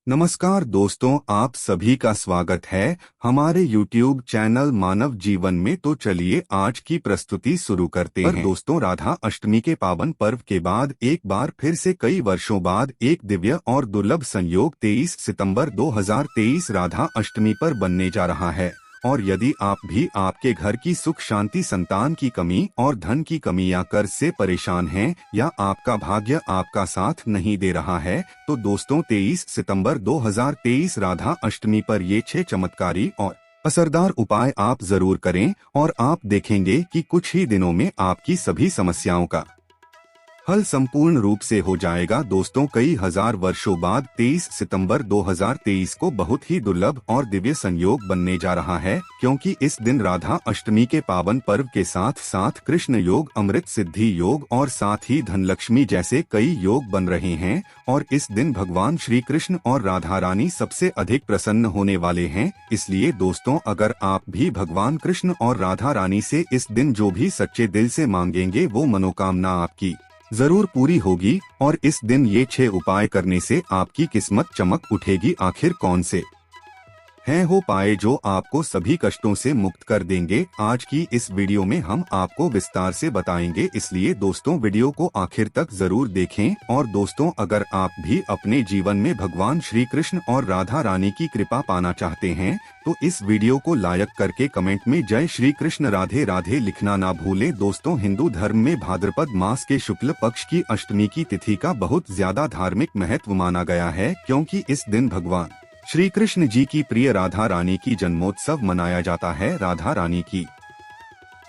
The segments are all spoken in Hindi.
नमस्कार दोस्तों, आप सभी का स्वागत है हमारे YouTube चैनल मानव जीवन में। तो चलिए आज की प्रस्तुति शुरू करते हैं। दोस्तों, राधा अष्टमी के पावन पर्व के बाद एक बार फिर से कई वर्षों बाद एक दिव्य और दुर्लभ संयोग 23 सितंबर 2023 राधा अष्टमी पर बनने जा रहा है। और यदि आप भी आपके घर की सुख शांति, संतान की कमी और धन की कमी या कर्ज से परेशान हैं या आपका भाग्य आपका साथ नहीं दे रहा है, तो दोस्तों 23 सितंबर 2023 राधा अष्टमी पर ये 6 चमत्कारी और असरदार उपाय आप जरूर करें और आप देखेंगे कि कुछ ही दिनों में आपकी सभी समस्याओं का हल संपूर्ण रूप से हो जाएगा। दोस्तों, कई हजार वर्षों बाद 23 सितंबर 2023 को बहुत ही दुर्लभ और दिव्य संयोग बनने जा रहा है, क्योंकि इस दिन राधा अष्टमी के पावन पर्व के साथ साथ कृष्ण योग, अमृत सिद्धि योग और साथ ही धनलक्ष्मी जैसे कई योग बन रहे हैं। और इस दिन भगवान श्री कृष्ण और राधा रानी सबसे अधिक प्रसन्न होने वाले हैं। इसलिए दोस्तों, अगर आप भी भगवान कृष्ण और राधा रानी से इस दिन जो भी सच्चे दिल से मांगेंगे वो मनोकामना आपकी जरूर पूरी होगी। और इस दिन ये 6 उपाय करने से आपकी किस्मत चमक उठेगी। आखिर कौन से हैं हो पाए जो आपको सभी कष्टों से मुक्त कर देंगे, आज की इस वीडियो में हम आपको विस्तार से बताएंगे। इसलिए दोस्तों, वीडियो को आखिर तक जरूर देखें। और दोस्तों, अगर आप भी अपने जीवन में भगवान श्री कृष्ण और राधा रानी की कृपा पाना चाहते हैं तो इस वीडियो को लाइक करके कमेंट में जय श्री कृष्ण राधे राधे लिखना ना भूलें। दोस्तों, हिंदू धर्म में भाद्रपद मास के शुक्ल पक्ष की अष्टमी की तिथि का बहुत ज्यादा धार्मिक महत्व माना गया है, क्योंकि इस दिन भगवान श्री कृष्ण जी की प्रिय राधा रानी की जन्मोत्सव मनाया जाता है। राधा रानी की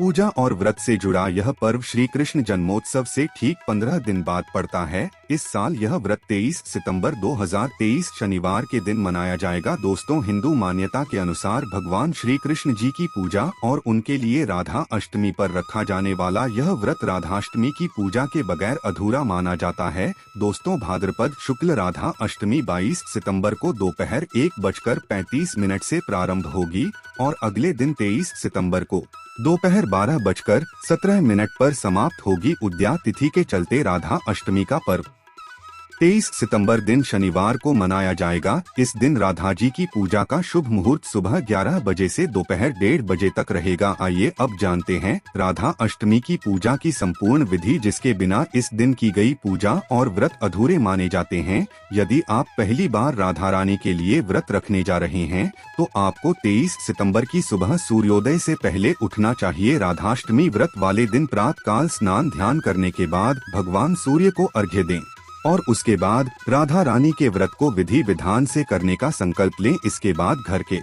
पूजा और व्रत से जुड़ा यह पर्व श्री कृष्ण जन्मोत्सव से ठीक 15 दिन बाद पड़ता है। इस साल यह व्रत 23 सितंबर 2023 शनिवार के दिन मनाया जाएगा। दोस्तों, हिंदू मान्यता के अनुसार भगवान श्री कृष्ण जी की पूजा और उनके लिए राधा अष्टमी पर रखा जाने वाला यह व्रत राधाष्टमी की पूजा के बगैर अधूरा माना जाता है। दोस्तों, भाद्रपद शुक्ल राधा अष्टमी 22 सितंबर को दोपहर 1:35 से प्रारंभ होगी और अगले दिन 23 सितंबर को दोपहर 12:17 पर समाप्त होगी। उद्या तिथि के चलते राधा अष्टमी का पर्व 23 सितंबर दिन शनिवार को मनाया जाएगा। इस दिन राधा जी की पूजा का शुभ मुहूर्त सुबह 11 बजे से दोपहर 1:30 बजे तक रहेगा। आइए अब जानते हैं राधा अष्टमी की पूजा की संपूर्ण विधि, जिसके बिना इस दिन की गई पूजा और व्रत अधूरे माने जाते हैं। यदि आप पहली बार राधा रानी के लिए व्रत रखने जा रहे हैं तो आपको 23 सितंबर की सुबह सूर्योदय से पहले उठना चाहिए। राधाष्टमी व्रत वाले दिन प्रातः काल स्नान ध्यान करने के बाद भगवान सूर्य को अर्घ्य दें और उसके बाद राधा रानी के व्रत को विधि विधान से करने का संकल्प लें। इसके बाद घर के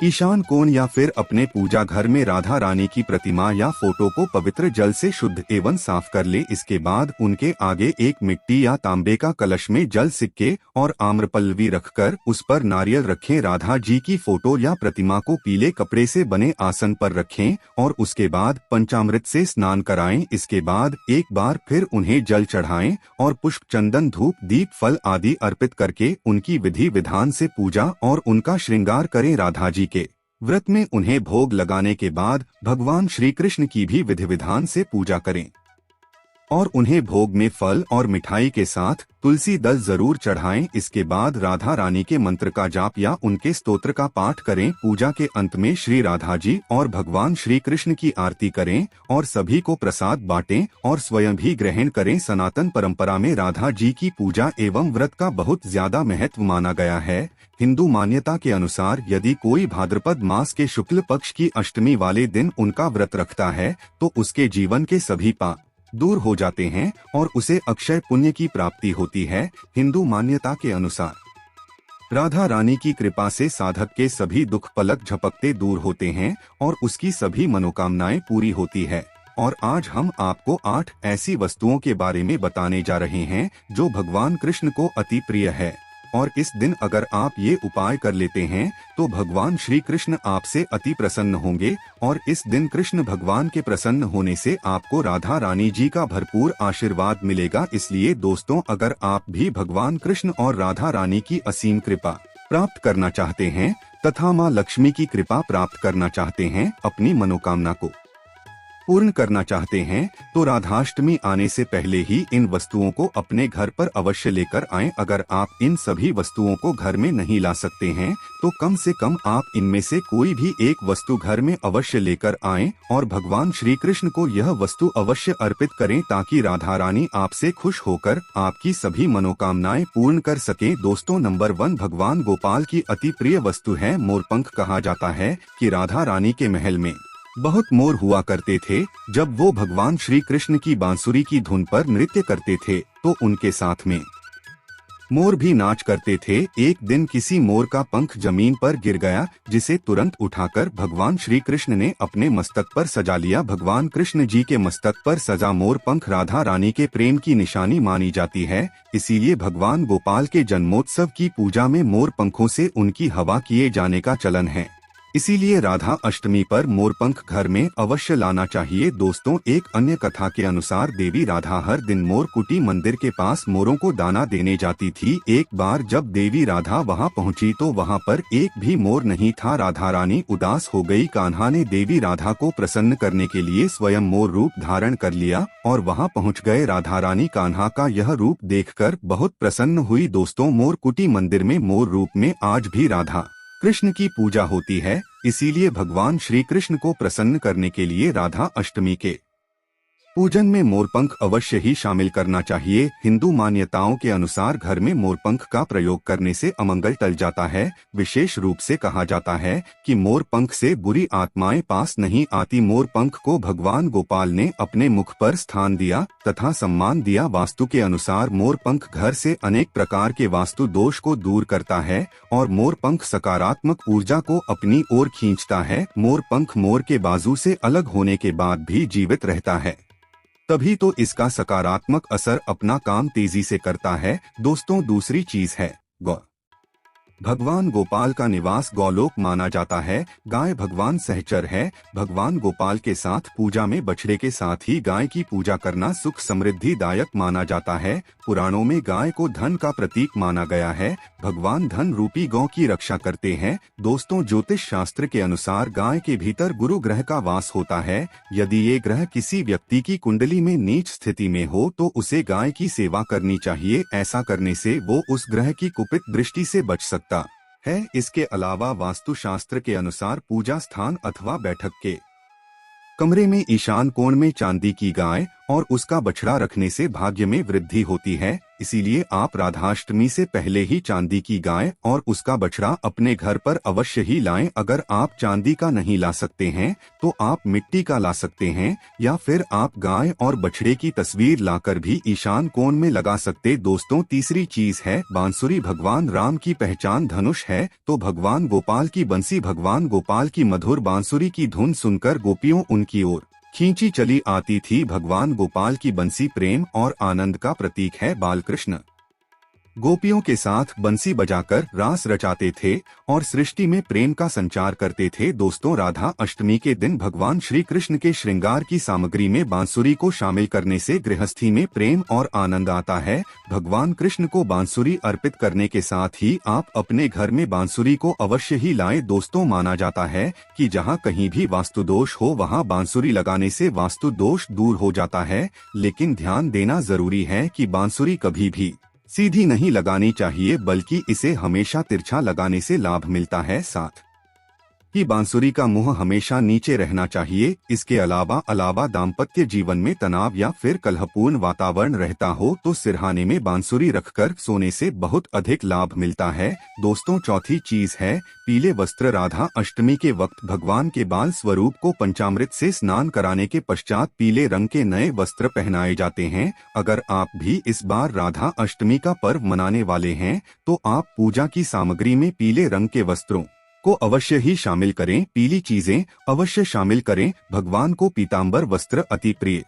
ईशान कोण या फिर अपने पूजा घर में राधा रानी की प्रतिमा या फोटो को पवित्र जल से शुद्ध एवं साफ कर ले। इसके बाद उनके आगे एक मिट्टी या तांबे का कलश में जल, सिक्के और आम्रपल्लवी रखकर उस पर नारियल रखें। राधा जी की फोटो या प्रतिमा को पीले कपड़े से बने आसन पर रखें और उसके बाद पंचामृत से स्नान कराएं। इसके बाद एक बार फिर उन्हें जल चढ़ाएं और पुष्प, चंदन, धूप, दीप, फल आदि अर्पित करके उनकी विधि विधान से पूजा और उनका श्रृंगार करें। राधा जी के व्रत में उन्हें भोग लगाने के बाद भगवान श्री कृष्ण की भी विधि विधान से पूजा करें और उन्हें भोग में फल और मिठाई के साथ तुलसी दल जरूर चढ़ाएं। इसके बाद राधा रानी के मंत्र का जाप या उनके स्तोत्र का पाठ करें। पूजा के अंत में श्री राधा जी और भगवान श्री कृष्ण की आरती करें और सभी को प्रसाद बांटें और स्वयं भी ग्रहण करें। सनातन परंपरा में राधा जी की पूजा एवं व्रत का बहुत ज्यादा महत्व माना गया है। हिंदू मान्यता के अनुसार यदि कोई भाद्रपद मास के शुक्ल पक्ष की अष्टमी वाले दिन उनका व्रत रखता है तो उसके जीवन के सभी पाप दूर हो जाते हैं और उसे अक्षय पुण्य की प्राप्ति होती है। हिंदू मान्यता के अनुसार राधा रानी की कृपा से साधक के सभी दुख पलक झपकते दूर होते हैं और उसकी सभी मनोकामनाएं पूरी होती है। और आज हम आपको 8 ऐसी वस्तुओं के बारे में बताने जा रहे हैं जो भगवान कृष्ण को अति प्रिय है। और इस दिन अगर आप ये उपाय कर लेते हैं तो भगवान श्री कृष्ण आपसे अति प्रसन्न होंगे और इस दिन कृष्ण भगवान के प्रसन्न होने से आपको राधा रानी जी का भरपूर आशीर्वाद मिलेगा। इसलिए दोस्तों, अगर आप भी भगवान कृष्ण और राधा रानी की असीम कृपा प्राप्त करना चाहते हैं तथा माँ लक्ष्मी की कृपा प्राप्त करना चाहते हैं, अपनी मनोकामना को पूर्ण करना चाहते हैं तो राधाष्टमी आने से पहले ही इन वस्तुओं को अपने घर पर अवश्य लेकर आएं। अगर आप इन सभी वस्तुओं को घर में नहीं ला सकते हैं तो कम से कम आप इनमें से कोई भी एक वस्तु घर में अवश्य लेकर आएं और भगवान श्री कृष्ण को यह वस्तु अवश्य अर्पित करें ताकि राधा रानी आपसे खुश होकर आपकी सभी मनोकामनाएं पूर्ण कर सकें। दोस्तों, नंबर 1 भगवान गोपाल की अति प्रिय वस्तु है मोरपंख। कहा जाता है कि राधा रानी के महल में बहुत मोर हुआ करते थे। जब वो भगवान श्री कृष्ण की बांसुरी की धुन पर नृत्य करते थे तो उनके साथ में मोर भी नाच करते थे। एक दिन किसी मोर का पंख जमीन पर गिर गया, जिसे तुरंत उठाकर भगवान श्री कृष्ण ने अपने मस्तक पर सजा लिया। भगवान कृष्ण जी के मस्तक पर सजा मोर पंख राधा रानी के प्रेम की निशानी मानी जाती है। इसीलिए भगवान गोपाल के जन्मोत्सव की पूजा में मोर पंखों से उनकी हवा किए जाने का चलन है। इसीलिए राधा अष्टमी पर मोरपंख घर में अवश्य लाना चाहिए। दोस्तों, एक अन्य कथा के अनुसार देवी राधा हर दिन मोरकुटी मंदिर के पास मोरों को दाना देने जाती थी। एक बार जब देवी राधा वहां पहुंची तो वहां पर एक भी मोर नहीं था। राधा रानी उदास हो गई। कान्हा ने देवी राधा को प्रसन्न करने के लिए स्वयं मोर रूप धारण कर लिया और वहां पहुंच गए। राधा रानी कान्हा का यह रूप देखकर बहुत प्रसन्न हुई। दोस्तों, मोरकुटी मंदिर में मोर रूप में आज भी राधा कृष्ण की पूजा होती है। इसीलिए भगवान श्री कृष्ण को प्रसन्न करने के लिए राधा अष्टमी के पूजन में मोरपंख अवश्य ही शामिल करना चाहिए। हिंदू मान्यताओं के अनुसार घर में मोरपंख का प्रयोग करने से अमंगल टल जाता है। विशेष रूप से कहा जाता है कि मोरपंख से बुरी आत्माएं पास नहीं आती। मोरपंख को भगवान गोपाल ने अपने मुख पर स्थान दिया तथा सम्मान दिया। वास्तु के अनुसार मोरपंख घर से अनेक प्रकार के वास्तु दोष को दूर करता है और मोरपंख सकारात्मक ऊर्जा को अपनी ओर खींचता है। मोरपंख मोर के बाजू से अलग होने के बाद भी जीवित रहता है, तभी तो इसका सकारात्मक असर अपना काम तेजी से करता है। दोस्तों, दूसरी चीज है गौ। भगवान गोपाल का निवास गौलोक माना जाता है। गाय भगवान सहचर है। भगवान गोपाल के साथ पूजा में बछड़े के साथ ही गाय की पूजा करना सुख समृद्धि दायक माना जाता है। पुराणों में गाय को धन का प्रतीक माना गया है। भगवान धन रूपी गौ की रक्षा करते हैं। दोस्तों, ज्योतिष शास्त्र के अनुसार गाय के भीतर गुरु ग्रह का वास होता है। यदि ये ग्रह किसी व्यक्ति की कुंडली में नीच स्थिति में हो तो उसे गाय की सेवा करनी चाहिए। ऐसा करने से वो उस ग्रह की कुपित दृष्टि से बच सकता है। इसके अलावा वास्तु शास्त्र के अनुसार पूजा स्थान अथवा बैठक के कमरे में ईशान कोण में चांदी की गाय और उसका बछड़ा रखने से भाग्य में वृद्धि होती है। इसीलिए आप राधाष्टमी से पहले ही चांदी की गाय और उसका बछड़ा अपने घर पर अवश्य ही लाएं। अगर आप चांदी का नहीं ला सकते हैं तो आप मिट्टी का ला सकते हैं या फिर आप गाय और बछड़े की तस्वीर लाकर भी ईशान कोण में लगा सकते। दोस्तों, तीसरी चीज है बांसुरी। भगवान राम की पहचान धनुष है तो भगवान गोपाल की बंसी। भगवान गोपाल की मधुर बांसुरी की धुन सुनकर गोपियों उनकी ओर खींची चली आती थी। भगवान गोपाल की बंसी प्रेम और आनंद का प्रतीक है। बालकृष्ण गोपियों के साथ बंसी बजाकर रास रचाते थे और सृष्टि में प्रेम का संचार करते थे। दोस्तों, राधा अष्टमी के दिन भगवान श्री कृष्ण के श्रृंगार की सामग्री में बांसुरी को शामिल करने से गृहस्थी में प्रेम और आनंद आता है। भगवान कृष्ण को बांसुरी अर्पित करने के साथ ही आप अपने घर में बांसुरी को अवश्य ही लाएं। दोस्तों, माना जाता है कि जहां कहीं भी वास्तु दोष हो वहां बांसुरी लगाने से वास्तु दोष दूर हो जाता है। लेकिन ध्यान देना जरूरी है कि बांसुरी कभी भी सीधी नहीं लगानी चाहिए, बल्कि इसे हमेशा तिरछा लगाने से लाभ मिलता है। साथ ही बांसुरी का मुंह हमेशा नीचे रहना चाहिए। इसके अलावा दाम्पत्य जीवन में तनाव या फिर कलहपूर्ण वातावरण रहता हो तो सिरहाने में बांसुरी रखकर सोने से बहुत अधिक लाभ मिलता है। दोस्तों, चौथी चीज है पीले वस्त्र। राधा अष्टमी के वक्त भगवान के बाल स्वरूप को पंचामृत से स्नान कराने के पश्चात पीले रंग के नए वस्त्र पहनाए जाते हैं। अगर आप भी इस बार राधा अष्टमी का पर्व मनाने वाले हैं तो आप पूजा की सामग्री में पीले रंग के वस्त्रों को अवश्य ही शामिल करें। पीली चीजें अवश्य शामिल करें। भगवान को पीतांबर वस्त्र अति प्रिय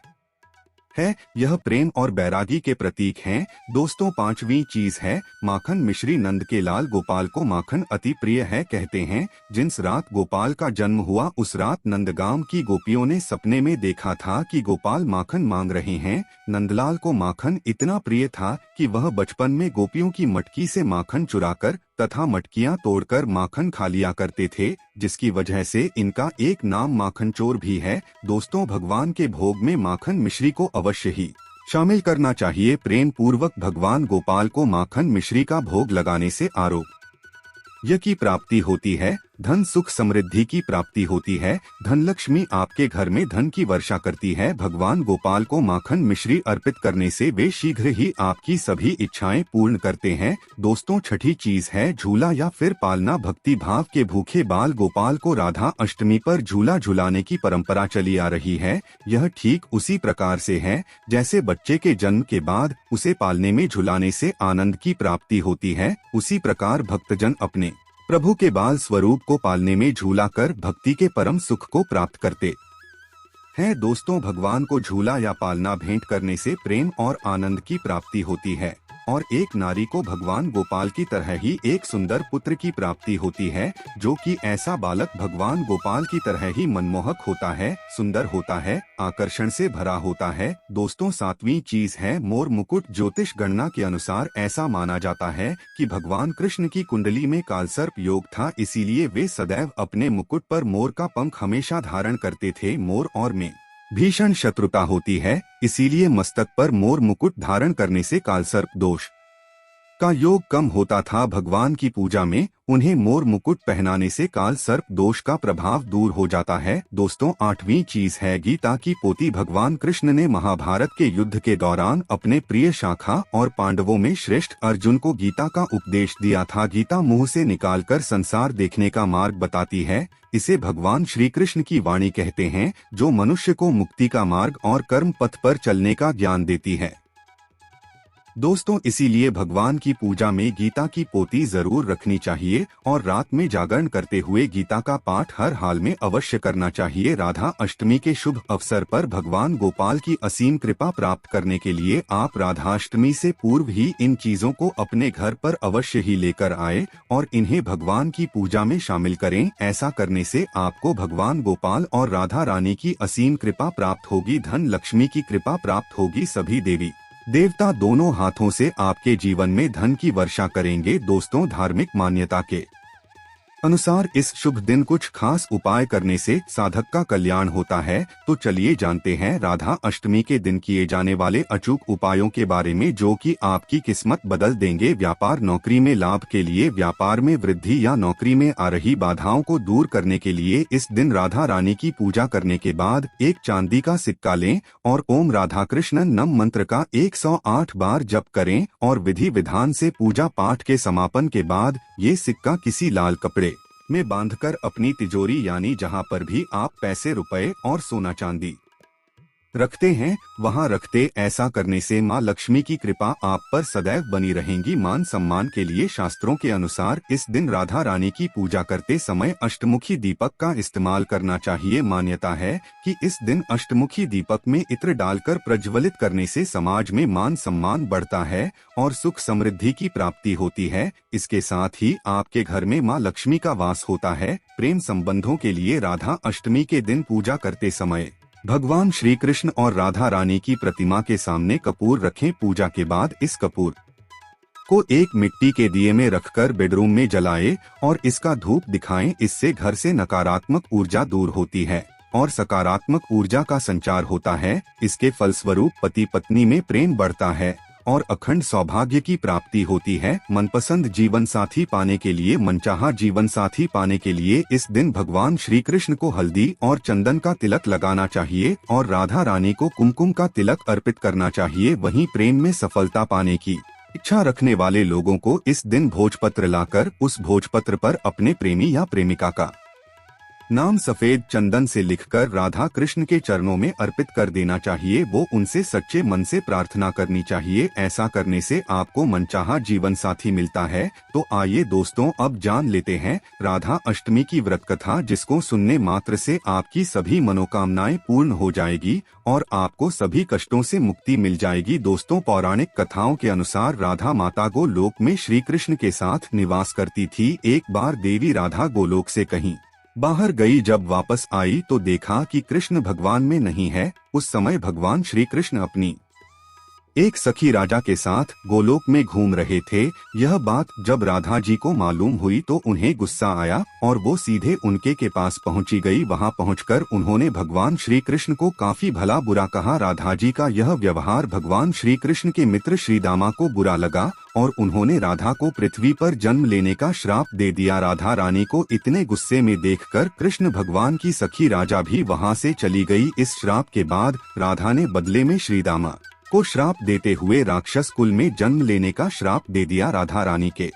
है। यह प्रेम और बैरागी के प्रतीक हैं। दोस्तों, पांचवी चीज है माखन मिश्री। नंद के लाल गोपाल को माखन अति प्रिय है। कहते हैं जिस रात गोपाल का जन्म हुआ उस रात नंदगांव की गोपियों ने सपने में देखा था कि गोपाल माखन मांग रहे हैं। नंदलाल को माखन इतना प्रिय था कि वह बचपन में गोपियों की मटकी से माखन चुराकर तथा मटकियां तोड़कर माखन खा लिया करते थे, जिसकी वजह से इनका एक नाम माखन चोर भी है। दोस्तों, भगवान के भोग में माखन मिश्री को अवश्य ही शामिल करना चाहिए। प्रेम पूर्वक भगवान गोपाल को माखन मिश्री का भोग लगाने से आरोग्य की प्राप्ति होती है, धन सुख समृद्धि की प्राप्ति होती है, धन लक्ष्मी आपके घर में धन की वर्षा करती है। भगवान गोपाल को माखन मिश्री अर्पित करने से वे शीघ्र ही आपकी सभी इच्छाएं पूर्ण करते हैं। दोस्तों, छठी चीज है झूला या फिर पालना। भक्ति भाव के भूखे बाल गोपाल को राधा अष्टमी पर झूला झुलाने की परंपरा चली आ रही है। यह ठीक उसी प्रकार से है जैसे बच्चे के जन्म के बाद उसे पालने में झुलाने से आनंद की प्राप्ति होती है, उसी प्रकार भक्तजन अपने प्रभु के बाल स्वरूप को पालने में झूला कर भक्ति के परम सुख को प्राप्त करते हैं। दोस्तों, भगवान को झूला या पालना भेंट करने से प्रेम और आनंद की प्राप्ति होती है और एक नारी को भगवान गोपाल की तरह ही एक सुंदर पुत्र की प्राप्ति होती है, जो कि ऐसा बालक भगवान गोपाल की तरह ही मनमोहक होता है, सुंदर होता है, आकर्षण से भरा होता है। दोस्तों, सातवीं चीज है मोर मुकुट। ज्योतिष गणना के अनुसार ऐसा माना जाता है कि भगवान कृष्ण की कुंडली में कालसर्प योग था, इसीलिए वे सदैव अपने मुकुट पर मोर का पंख हमेशा धारण करते थे। मोर और में भीषण शत्रुता होती है, इसीलिए मस्तक पर मोर मुकुट धारण करने से कालसर्प दोष का योग कम होता था। भगवान की पूजा में उन्हें मोर मुकुट पहनाने से काल सर्प दोष का प्रभाव दूर हो जाता है। दोस्तों, आठवीं चीज है गीता की पोथी। भगवान कृष्ण ने महाभारत के युद्ध के दौरान अपने प्रिय शाखा और पांडवों में श्रेष्ठ अर्जुन को गीता का उपदेश दिया था। गीता मुंह से निकालकर संसार देखने का मार्ग बताती है। इसे भगवान श्री कृष्ण की वाणी कहते हैं, जो मनुष्य को मुक्ति का मार्ग और कर्म पथ पर चलने का ज्ञान देती है। दोस्तों, इसीलिए भगवान की पूजा में गीता की पोथी जरूर रखनी चाहिए और रात में जागरण करते हुए गीता का पाठ हर हाल में अवश्य करना चाहिए। राधा अष्टमी के शुभ अवसर पर भगवान गोपाल की असीम कृपा प्राप्त करने के लिए आप राधाष्टमी से पूर्व ही इन चीजों को अपने घर पर अवश्य ही लेकर आए और इन्हें भगवान की पूजा में शामिल करें। ऐसा करने से आपको भगवान गोपाल और राधा रानी की असीम कृपा प्राप्त होगी, धन लक्ष्मी की कृपा प्राप्त होगी। सभी देवी देवता दोनों हाथों से आपके जीवन में धन की वर्षा करेंगे। दोस्तों, धार्मिक मान्यता के अनुसार इस शुभ दिन कुछ खास उपाय करने से साधक का कल्याण होता है। तो चलिए जानते हैं राधा अष्टमी के दिन किए जाने वाले अचूक उपायों के बारे में, जो कि आपकी किस्मत बदल देंगे। व्यापार नौकरी में लाभ के लिए, व्यापार में वृद्धि या नौकरी में आ रही बाधाओं को दूर करने के लिए इस दिन राधा रानी की पूजा करने के बाद एक चांदी का सिक्का लें और ओम राधा कृष्ण नम मंत्र का 108 बार जप करें और विधि विधान से पूजा पाठ के समापन के बाद ये सिक्का किसी लाल कपड़े में बांधकर अपनी तिजोरी यानी जहां पर भी आप पैसे रुपए और सोना चांदी रखते हैं वहां रखते। ऐसा करने से मां लक्ष्मी की कृपा आप पर सदैव बनी रहेंगी। मान सम्मान के लिए शास्त्रों के अनुसार इस दिन राधा रानी की पूजा करते समय अष्टमुखी दीपक का इस्तेमाल करना चाहिए। मान्यता है कि इस दिन अष्टमुखी दीपक में इत्र डालकर प्रज्वलित करने से समाज में मान सम्मान बढ़ता है और सुख समृद्धि की प्राप्ति होती है। इसके साथ ही आपके घर में मां लक्ष्मी का वास होता है। प्रेम संबंधों के लिए राधा अष्टमी के दिन पूजा करते समय भगवान श्री कृष्ण और राधा रानी की प्रतिमा के सामने कपूर रखें। पूजा के बाद इस कपूर को एक मिट्टी के दिए में रखकर बेडरूम में जलाएं और इसका धूप दिखाएं। इससे घर से नकारात्मक ऊर्जा दूर होती है और सकारात्मक ऊर्जा का संचार होता है। इसके फलस्वरूप पति पत्नी में प्रेम बढ़ता है और अखंड सौभाग्य की प्राप्ति होती है। मनपसंद जीवन साथी पाने के लिए, मनचाहा जीवन साथी पाने के लिए इस दिन भगवान श्री कृष्ण को हल्दी और चंदन का तिलक लगाना चाहिए और राधा रानी को कुमकुम का तिलक अर्पित करना चाहिए। वहीं प्रेम में सफलता पाने की इच्छा रखने वाले लोगों को इस दिन भोजपत्र लाकर उस भोजपत्र पर अपने प्रेमी या प्रेमिका का नाम सफेद चंदन से लिखकर राधा कृष्ण के चरणों में अर्पित कर देना चाहिए। वो उनसे सच्चे मन से प्रार्थना करनी चाहिए। ऐसा करने से आपको मनचाहा जीवन साथी मिलता है। तो आइए दोस्तों, अब जान लेते हैं राधा अष्टमी की व्रत कथा, जिसको सुनने मात्र से आपकी सभी मनोकामनाएं पूर्ण हो जाएगी और आपको सभी कष्टों से मुक्ति मिल जाएगी। दोस्तों, पौराणिक कथाओं के अनुसार राधा माता गोलोक में श्री कृष्ण के साथ निवास करती थी। एक बार देवी राधा गोलोक से कहीं बाहर गई। जब वापस आई तो देखा कि कृष्ण भगवान में नहीं है। उस समय भगवान श्री कृष्ण अपनी एक सखी राजा के साथ गोलोक में घूम रहे थे। यह बात जब राधा जी को मालूम हुई तो उन्हें गुस्सा आया और वो सीधे उनके के पास पहुंची गई। वहां पहुंचकर उन्होंने भगवान श्री कृष्ण को काफी भला बुरा कहा। राधा जी का यह व्यवहार भगवान श्री कृष्ण के मित्र श्री दामा को बुरा लगा और उन्होंने राधा को पृथ्वी पर जन्म लेने का श्राप दे दिया। राधा रानी को इतने गुस्से में देखकर कृष्ण भगवान की सखी राजा भी वहां से चली गई। इस श्राप के बाद राधा ने बदले में श्री दामा को श्राप देते हुए राक्षस कुल में जन्म लेने का श्राप दे दिया। राधा रानी के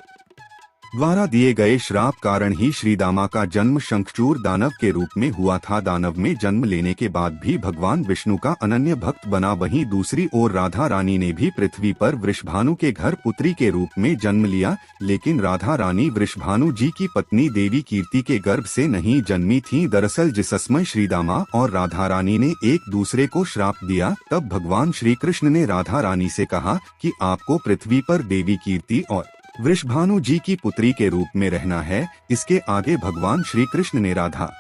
द्वारा दिए गए श्राप कारण ही श्रीदामा का जन्म शंखचूर दानव के रूप में हुआ था। दानव में जन्म लेने के बाद भी भगवान विष्णु का अनन्य भक्त बना। वहीं दूसरी ओर राधा रानी ने भी पृथ्वी पर वृषभानु के घर पुत्री के रूप में जन्म लिया, लेकिन राधा रानी वृषभानु जी की पत्नी देवी कीर्ति के गर्भ से नहीं जन्मी थी। दरअसल जिस समय श्रीदामा और राधा रानी ने एक दूसरे को श्राप दिया, तब भगवान श्री कृष्ण ने राधा रानी से कहा कि आपको पृथ्वी पर देवी कीर्ति और वृषभानु जी की पुत्री के रूप में रहना है। इसके आगे भगवान श्री कृष्ण ने राधा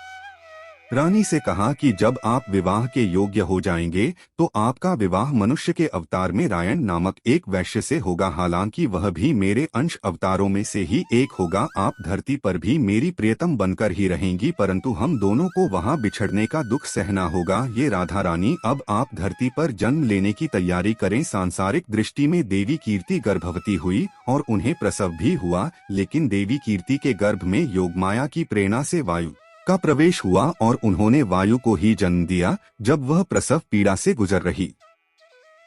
रानी से कहा कि जब आप विवाह के योग्य हो जाएंगे तो आपका विवाह मनुष्य के अवतार में रायण नामक एक वैश्य से होगा। हालांकि वह भी मेरे अंश अवतारों में से ही एक होगा। आप धरती पर भी मेरी प्रियतम बनकर ही रहेंगी, परंतु हम दोनों को वहां बिछड़ने का दुख सहना होगा। ये राधा रानी, अब आप धरती पर जन्म लेने की तैयारी करें। सांसारिक दृष्टि में देवी कीर्ति गर्भवती हुई और उन्हें प्रसव भी हुआ, लेकिन देवी कीर्ति के गर्भ में योगमाया की प्रेरणा से वायु का प्रवेश हुआ और उन्होंने वायु को ही जन्म दिया। जब वह प्रसव पीड़ा से गुजर रही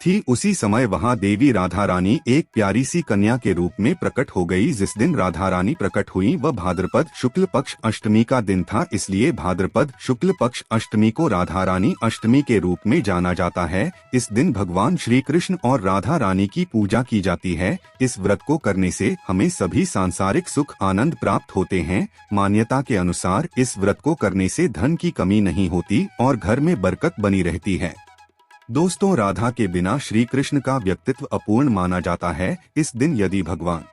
थी, उसी समय वहां देवी राधा रानी एक प्यारी सी कन्या के रूप में प्रकट हो गई। जिस दिन राधा रानी प्रकट हुई वह भाद्रपद शुक्ल पक्ष अष्टमी का दिन था, इसलिए भाद्रपद शुक्ल पक्ष अष्टमी को राधा रानी अष्टमी के रूप में जाना जाता है। इस दिन भगवान श्री कृष्ण और राधा रानी की पूजा की जाती है। इस व्रत को करने से हमें सभी सांसारिक सुख आनंद प्राप्त होते हैं। मान्यता के अनुसार इस व्रत को करने से धन की कमी नहीं होती और घर में बरकत बनी रहती है। दोस्तों, राधा के बिना श्री कृष्ण का व्यक्तित्व अपूर्ण माना जाता है। इस दिन यदि भगवान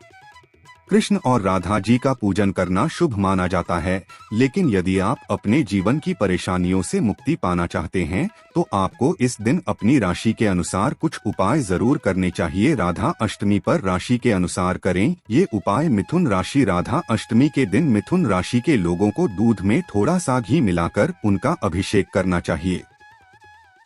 कृष्ण और राधा जी का पूजन करना शुभ माना जाता है, लेकिन यदि आप अपने जीवन की परेशानियों से मुक्ति पाना चाहते हैं तो आपको इस दिन अपनी राशि के अनुसार कुछ उपाय जरूर करने चाहिए। राधा अष्टमी पर राशि के अनुसार करें ये उपाय। मिथुन राशि, राधा अष्टमी के दिन मिथुन राशि के लोगों को दूध में थोड़ा सा घी मिलाकर उनका अभिषेक करना चाहिए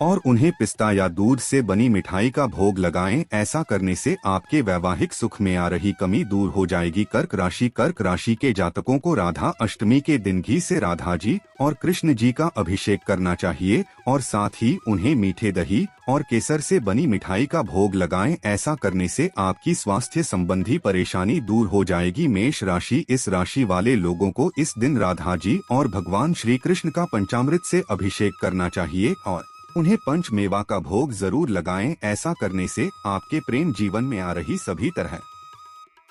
और उन्हें पिस्ता या दूध से बनी मिठाई का भोग लगाएं। ऐसा करने से आपके वैवाहिक सुख में आ रही कमी दूर हो जाएगी। कर्क राशि, कर्क राशि के जातकों को राधा अष्टमी के दिन घी से राधा जी और कृष्ण जी का अभिषेक करना चाहिए और साथ ही उन्हें मीठे दही और केसर से बनी मिठाई का भोग लगाएं। ऐसा करने से आपकी स्वास्थ्य संबंधी परेशानी दूर हो जाएगी। मेष राशि, इस राशि वाले लोगों को इस दिन राधा जी और भगवान श्री कृष्ण का पंचामृत से अभिषेक करना चाहिए और उन्हें पंच मेवा का भोग जरूर लगाएं। ऐसा करने से आपके प्रेम जीवन में आ रही सभी तरह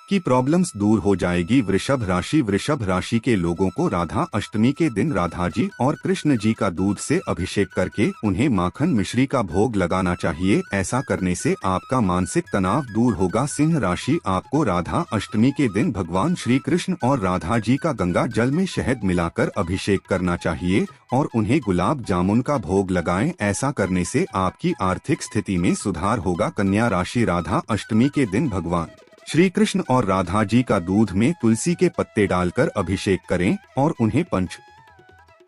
की प्रॉब्लम्स दूर हो जाएगी। वृषभ राशि, वृषभ राशि के लोगों को राधा अष्टमी के दिन राधा जी और कृष्ण जी का दूध से अभिषेक करके उन्हें माखन मिश्री का भोग लगाना चाहिए। ऐसा करने से आपका मानसिक तनाव दूर होगा। सिंह राशि, आपको राधा अष्टमी के दिन भगवान श्री कृष्ण और राधा जी का गंगा जल में शहद मिलाकर अभिषेक करना चाहिए और उन्हें गुलाब जामुन का भोग लगाएं। ऐसा करने से आपकी आर्थिक स्थिति में सुधार होगा। कन्या राशि, राधा अष्टमी के दिन भगवान श्री कृष्ण और राधा जी का दूध में तुलसी के पत्ते डालकर अभिषेक करें और उन्हें पंच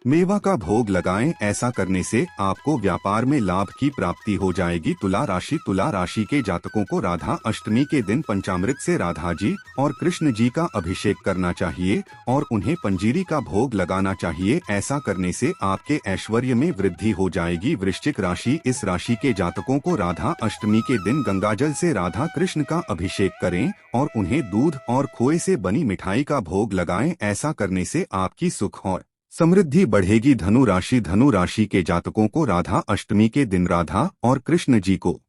मेवा का भोग लगाएं। ऐसा करने से आपको व्यापार में लाभ की प्राप्ति हो जाएगी। तुला राशि, तुला राशि के जातकों को राधा अष्टमी के दिन पंचामृत से राधा जी और कृष्ण जी का अभिषेक करना चाहिए और उन्हें पंजीरी का भोग लगाना चाहिए। ऐसा करने से आपके ऐश्वर्य में वृद्धि हो जाएगी। वृश्चिक राशि, इस राशि के जातकों को राधा अष्टमी के दिन गंगाजल से राधा कृष्ण का अभिषेक करें और उन्हें दूध और खोए से बनी मिठाई का भोग लगाएं। ऐसा करने से आपकी सुख और समृद्धि बढ़ेगी। धनु राशि, धनु राशि के जातकों को राधा अष्टमी के दिन राधा और कृष्ण जी को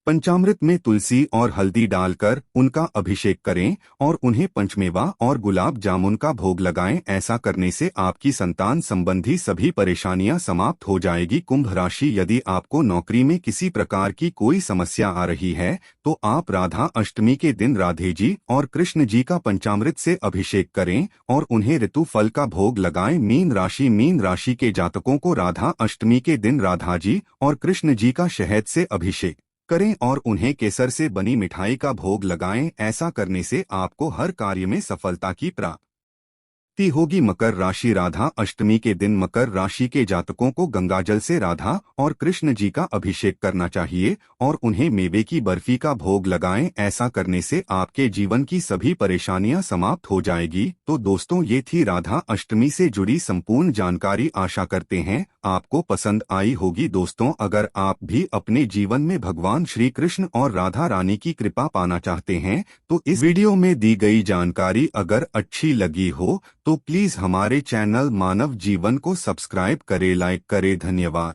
पंचामृत में तुलसी और हल्दी डालकर उनका अभिषेक करें और उन्हें पंचमेवा और गुलाब जामुन का भोग लगाएं। ऐसा करने से आपकी संतान संबंधी सभी परेशानियां समाप्त हो जाएगी। कुंभ राशि, यदि आपको नौकरी में किसी प्रकार की कोई समस्या आ रही है तो आप राधा अष्टमी के दिन राधे जी और कृष्ण जी का पंचामृत से अभिषेक करें और उन्हें ऋतु फल का भोग लगाएं। मीन राशि, मीन राशि के जातकों को राधा अष्टमी के दिन राधा जी और कृष्ण जी का शहद से अभिषेक करें और उन्हें केसर से बनी मिठाई का भोग लगाएं। ऐसा करने से आपको हर कार्य में सफलता की प्राप्ति होगी। मकर राशि। राधा अष्टमी के दिन मकर राशि के जातकों को गंगाजल से राधा और कृष्ण जी का अभिषेक करना चाहिए और उन्हें मेवे की बर्फी का भोग लगाएं। ऐसा करने से आपके जीवन की सभी परेशानियां समाप्त हो जाएगी। तो दोस्तों, ये थी राधा अष्टमी से जुड़ी संपूर्ण जानकारी। आशा करते हैं आपको पसंद आई होगी। दोस्तों, अगर आप भी अपने जीवन में भगवान श्री कृष्ण और राधा रानी की कृपा पाना चाहते हैं तो इस वीडियो में दी गई जानकारी अगर अच्छी लगी हो तो प्लीज हमारे चैनल मानव जीवन को सब्सक्राइब करें, लाइक करें। धन्यवाद।